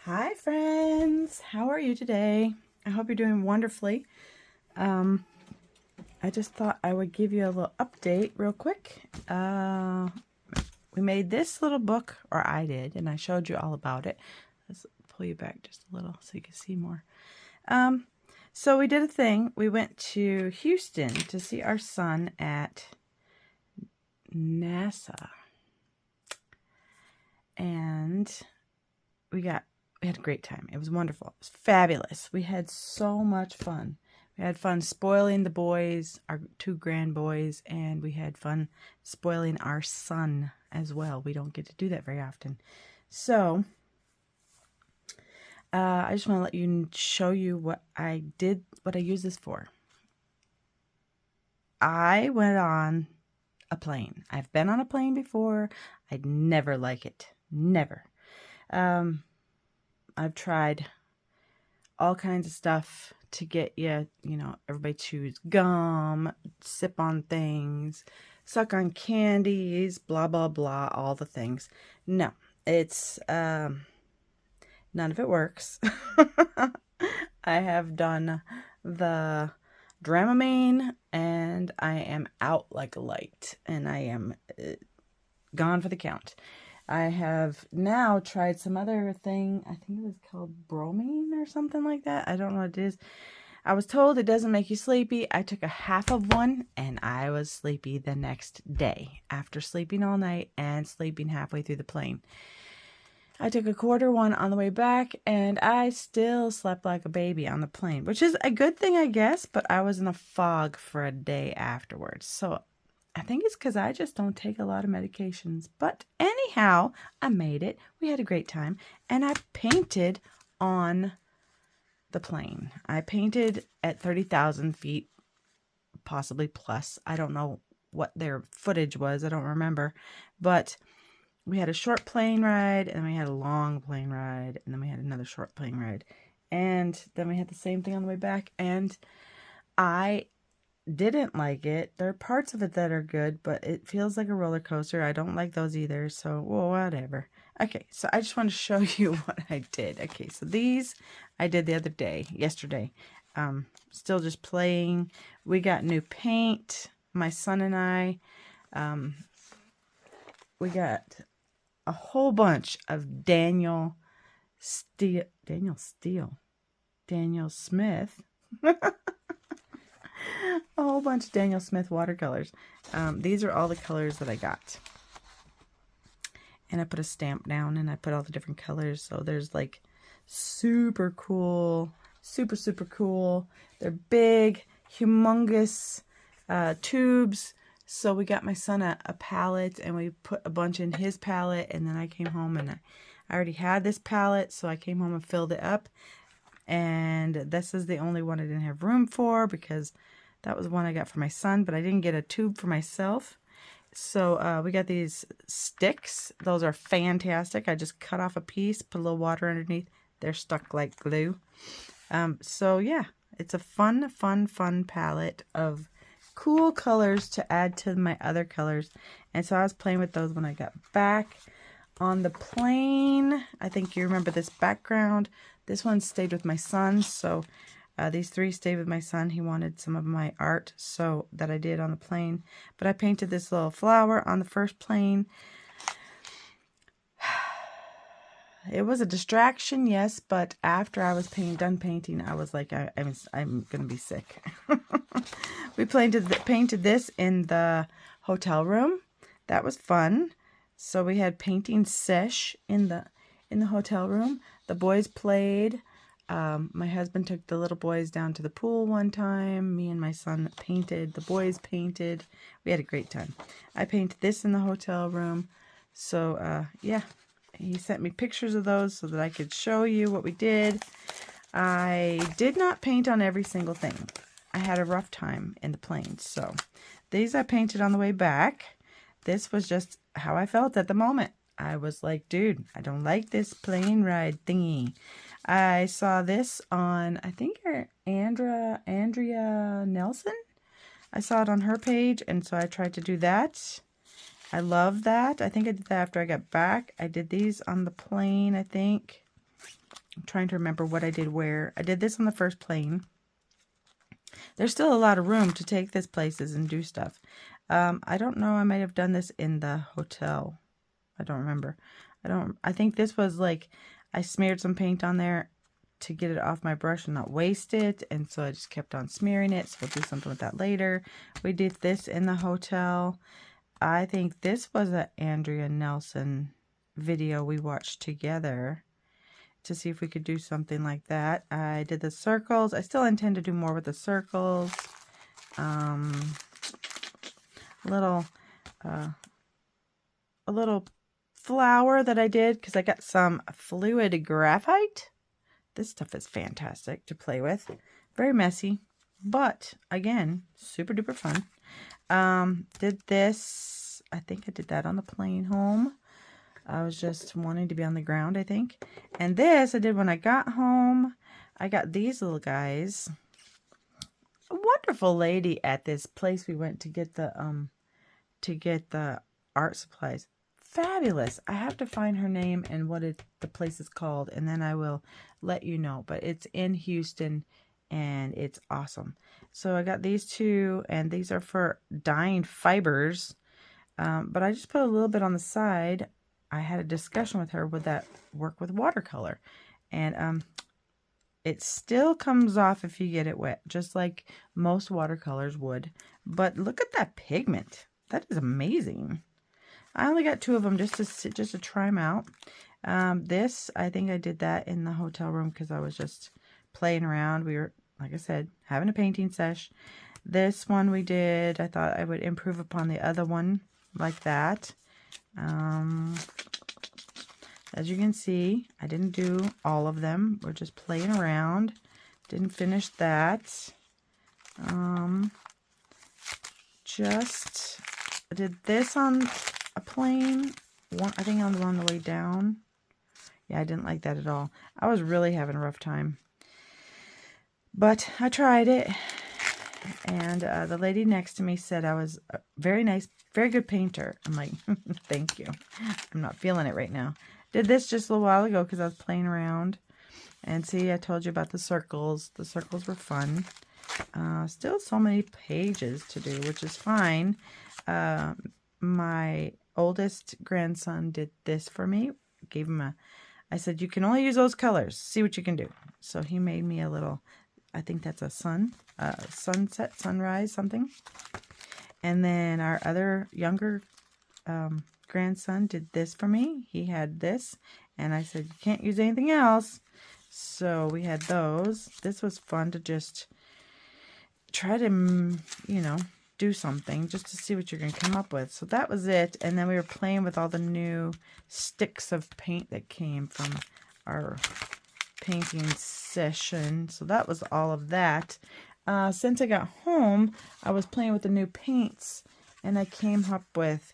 Hi friends, how are you today? I hope you're doing wonderfully. I just thought I would give you a little update real quick. We made this little book, or I did, and I showed you all about it. Let's pull you back just a little so you can see more. So we did a thing. We went to Houston to see our son at NASA. And we had a great time. It was wonderful. It was fabulous. We had so much fun. We had fun spoiling the boys, our two grand boys, and we had fun spoiling our son as well. We don't get to do that very often. So, I just want to let you show you what I did, what I use this for. I went on a plane. I've been on a plane before. I'd never like it. Never. I've tried all kinds of stuff to get everybody chews gum, sip on things, suck on candies, blah, blah, blah, all the things. No, it's, none of it works. I have done the Dramamine and I am out like a light and I am gone for the count. I have now tried some other thing. I think it was called bromine or something like that. I don't know what it is. I was told it doesn't make you sleepy. I took a half of one and I was sleepy the next day after sleeping all night and sleeping halfway through the plane. I took a quarter one on the way back and I still slept like a baby on the plane, which is a good thing, I guess, but I was in a fog for a day afterwards. So I think it's because I just don't take a lot of medications. But anyhow, I made it. We had a great time. And I painted on the plane. I painted at 30,000 feet, possibly plus. I don't know what their footage was. I don't remember. But we had a short plane ride, and we had a long plane ride, and then we had another short plane ride. And then we had the same thing on the way back. And I didn't like it. There are parts of it that are good, but it feels like a roller coaster. I don't like those either, so well, whatever. Okay, so I just want to show you what I did. Okay, so these I did the other day, yesterday. Still just playing. We got new paint. My son and I, we got a whole bunch of Daniel Smith. A whole bunch of Daniel Smith watercolors. These are all the colors that I got. And I put a stamp down and I put all the different colors. So there's like super cool, super cool. They're big, humongous tubes. So we got my son a palette and we put a bunch in his palette. And then I came home and I already had this palette. So I came home and filled it up. And this is the only one I didn't have room for because that was one I got for my son, but I didn't get a tube for myself. So we got these sticks. Those are fantastic. I just cut off a piece, put a little water underneath. They're stuck like glue. So yeah, it's a fun palette of cool colors to add to my other colors. And so I was playing with those when I got back on the plane. I think you remember this background. This one stayed with my son, so these three stayed with my son. He wanted some of my art, so that I did on the plane. But I painted this little flower on the first plane. It was a distraction, yes, but after I was done painting, I was like, I'm going to be sick. We painted this in the hotel room. That was fun. So we had painting sesh in the hotel room. The boys played. My husband took the little boys down to the pool one time. Me and my son painted. The boys painted. We had a great time. I painted this in the hotel room. So, yeah. He sent me pictures of those so that I could show you what we did. I did not paint on every single thing. I had a rough time in the plane. So, these I painted on the way back. This was just how I felt at the moment. I was like, dude, I don't like this plane ride thingy. I saw this on, I think, Andrea Nelson. I saw it on her page, and so I tried to do that. I love that. I think I did that after I got back. I did these on the plane, I think. I'm trying to remember what I did where. I did this on the first plane. There's still a lot of room to take this places and do stuff. I don't know. I might have done this in the hotel. I don't remember. I think this was like, I smeared some paint on there to get it off my brush and not waste it. And so I just kept on smearing it. So we'll do something with that later. We did this in the hotel. I think this was an Andrea Nelson video we watched together to see if we could do something like that. I did the circles. I still intend to do more with the circles. A little flower that I did because I got some fluid graphite. This stuff is fantastic to play with. Very messy, but again, super duper fun. Did this, I think I did that on the plane home. I was just wanting to be on the ground, I think. And this I did when I got home. I got these little guys. A wonderful lady at this place we went to get the art supplies. Fabulous. I have to find her name and what the place is called, and then I will let you know. But it's in Houston, and it's awesome. So I got these two, and these are for dyeing fibers. But I just put a little bit on the side. I had a discussion with her, would that work with watercolor? And it still comes off if you get it wet, just like most watercolors would. But look at that pigment. That is amazing. I only got 2 of them just to try them out. This, I think I did that in the hotel room because I was just playing around. We were, like I said, having a painting sesh. This one we did, I thought I would improve upon the other one like that. As you can see, I didn't do all of them. We're just playing around. Didn't finish that. Just did this on a plane. I think on the way down. Yeah, I didn't like that at all. I was really having a rough time. But I tried it. And the lady next to me said I was a very nice, very good painter. I'm like, thank you. I'm not feeling it right now. Did this just a little while ago because I was playing around. And see, I told you about the circles. The circles were fun. Still so many pages to do, which is fine. My oldest grandson did this for me. Gave him I said, you can only use those colors. See what you can do. So he made me a little, I think that's a sunset, sunrise, something. And then our other younger grandson did this for me. He had this, and I said, you can't use anything else. So we had those. This was fun to just try to, do something just to see what you're going to come up with. So that was it. And then we were playing with all the new sticks of paint that came from our painting session. So that was all of that. Since I got home, I was playing with the new paints, and I came up with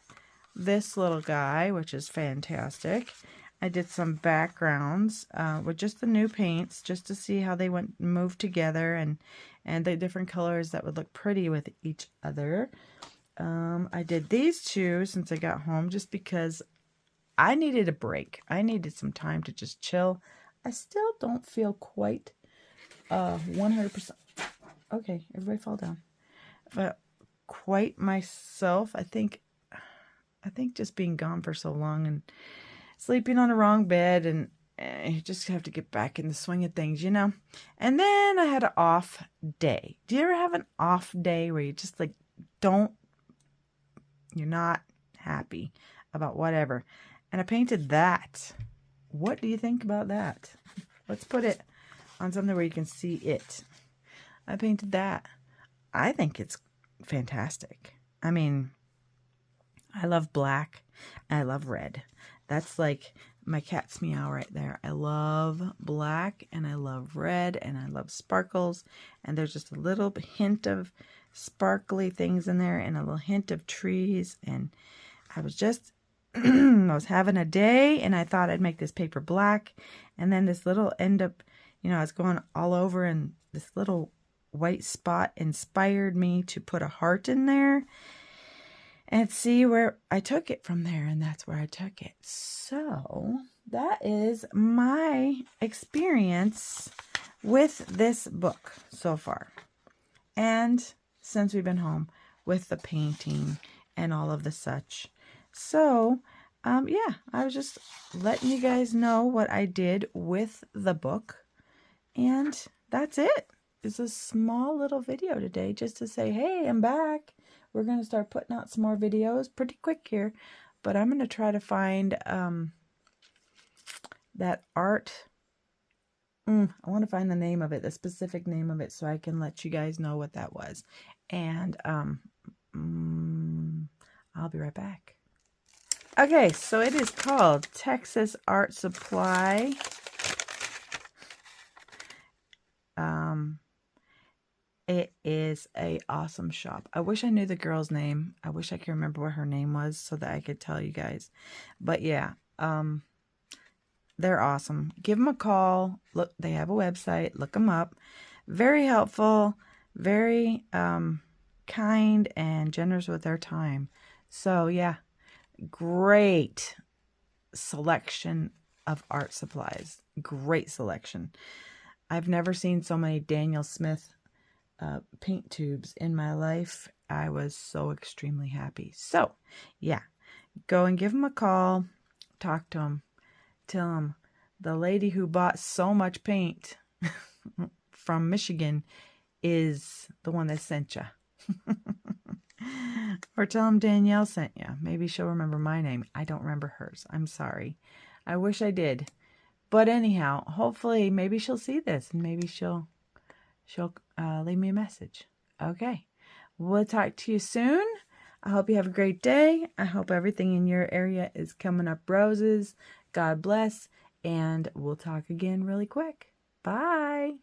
this little guy, which is fantastic. I did some backgrounds with just the new paints, just to see how they moved together and the different colors that would look pretty with each other. I did these two since I got home just because I needed a break. I needed some time to just chill. I still don't feel quite 100%. Okay, everybody fall down. But quite myself. I think just being gone for so long and sleeping on the wrong bed, and you just have to get back in the swing of things, And then I had an off day. Do you ever have an off day where you just you're not happy about whatever? And I painted that. What do you think about that? Let's put it on something where you can see it. I painted that. I think it's fantastic. I mean, I love black and I love red. That's like my cat's meow right there. I love black and I love red and I love sparkles. And there's just a little hint of sparkly things in there and a little hint of trees. And I was just, I was having a day and I thought I'd make this paper black. And then this little I was going all over, and this little white spot inspired me to put a heart in there. And see where I took it from there, and that's where I took it. So that is my experience with this book so far. And since we've been home with the painting and all of the such. So, yeah, I was just letting you guys know what I did with the book. And that's it. It's a small little video today just to say, hey, I'm back. We're going to start putting out some more videos pretty quick here. But I'm going to try to find that art. I want to find the name of it, the specific name of it, so I can let you guys know what that was. And I'll be right back. Okay, so it is called Texas Art Supply. It is a awesome shop. I wish I knew the girl's name. I wish I could remember what her name was so that I could tell you guys. But yeah, they're awesome. Give them a call. Look, they have a website. Look them up. Very helpful, very kind and generous with their time. So yeah, great selection of art supplies. Great selection. I've never seen so many Daniel Smith paint tubes in my life. I was so extremely happy. So yeah, go and give them a call. Talk to them. Tell them the lady who bought so much paint from Michigan is the one that sent you. Or tell them Danielle sent you. Maybe she'll remember my name. I don't remember hers. I'm sorry. I wish I did. But anyhow, hopefully maybe she'll see this and maybe she'll leave me a message. Okay. We'll talk to you soon. I hope you have a great day. I hope everything in your area is coming up roses. God bless. And we'll talk again really quick. Bye.